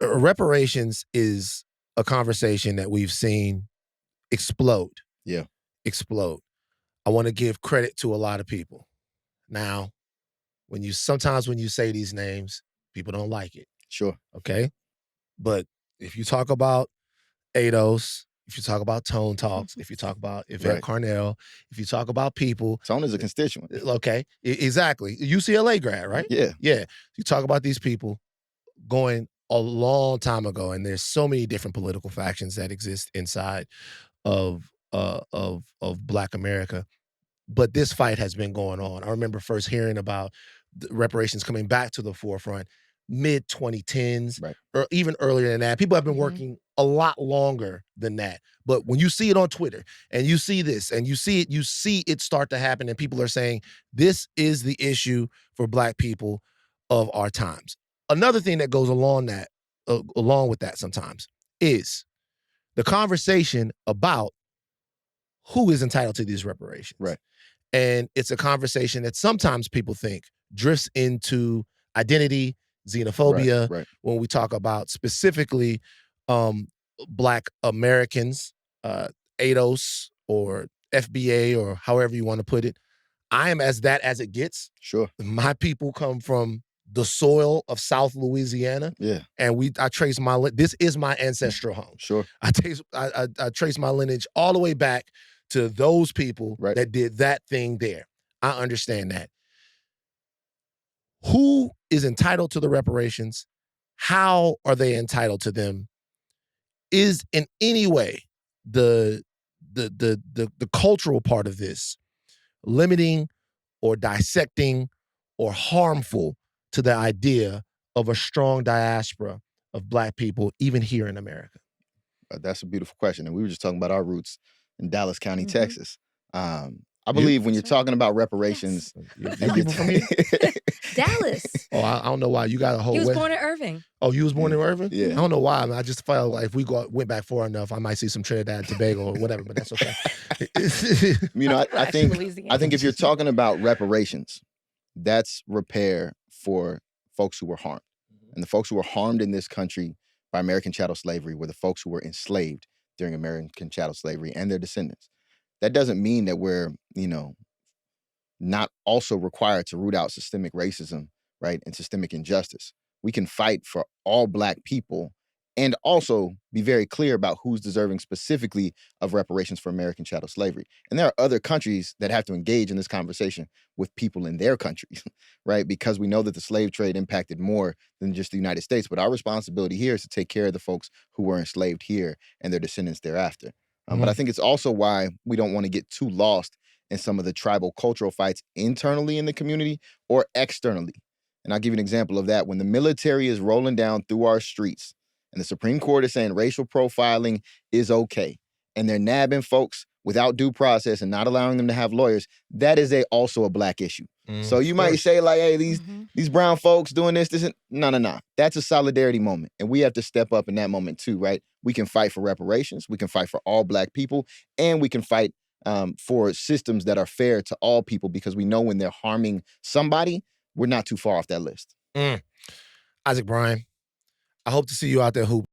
Reparations is a conversation that we've seen explode. Yeah. Explode. I want to give credit to a lot of people. Now, sometimes when you say these names, people don't like it. Sure. Okay? But if you talk about Ados, if you talk about Tone Talks, if you talk about Yvette Carnell, if you talk about people. Tone is a constituent. Okay, exactly. UCLA grad, right? Yeah. Yeah. You talk about these people going a long time ago, and there's so many different political factions that exist inside of Black America. But this fight has been going on. I remember first hearing about reparations coming back to the forefront mid-2010s, or even earlier than that. People have been working a lot longer than that. But when you see it on Twitter and you see this and you see it start to happen, and people are saying, this is the issue for Black people of our times. Another thing that goes along with that sometimes is the conversation about who is entitled to these reparations. Right. And it's a conversation that sometimes people think drifts into identity, xenophobia, when we talk about specifically Black Americans, ADOS or FBA or however you want to put it. I am as it gets. Sure. My people come from the soil of South Louisiana. Yeah. And I trace this is my ancestral home. Sure. I trace my lineage all the way back to those people that did that thing there. I understand that. Who is entitled to the reparations? How are they entitled to them? Is in any way the cultural part of this limiting or dissecting or harmful to the idea of a strong diaspora of Black people, even here in America? That's a beautiful question. And we were just talking about our roots in Dallas County, Texas. I believe when you're talking about reparations, people from here? Dallas. Oh, I don't know why. You got a whole. He was born in Irving. Oh, you was born in Irving? Yeah. I don't know why. I just felt like if we went back far enough, I might see some Trinidad and Tobago or whatever. But that's okay. I think if you're talking about reparations, that's repair for folks who were harmed, and the folks who were harmed in this country by American chattel slavery were the folks who were enslaved during American chattel slavery and their descendants. That doesn't mean that we're, not also required to root out systemic racism, right, and systemic injustice. We can fight for all Black people and also be very clear about who's deserving specifically of reparations for American chattel slavery. And there are other countries that have to engage in this conversation with people in their countries, right? Because we know that the slave trade impacted more than just the United States. But our responsibility here is to take care of the folks who were enslaved here and their descendants thereafter. But I think it's also why we don't want to get too lost in some of the tribal cultural fights internally in the community or externally. And I'll give you an example of that. When the military is rolling down through our streets and the Supreme Court is saying racial profiling is okay, and they're nabbing folks without due process and not allowing them to have lawyers, that is also a Black issue. So you might say like, hey, these brown folks doing this isn't, no. That's a solidarity moment. And we have to step up in that moment too, right? We can fight for reparations. We can fight for all Black people, and we can fight for systems that are fair to all people, because we know when they're harming somebody, we're not too far off that list. Isaac Bryan, I hope to see you out there hooping.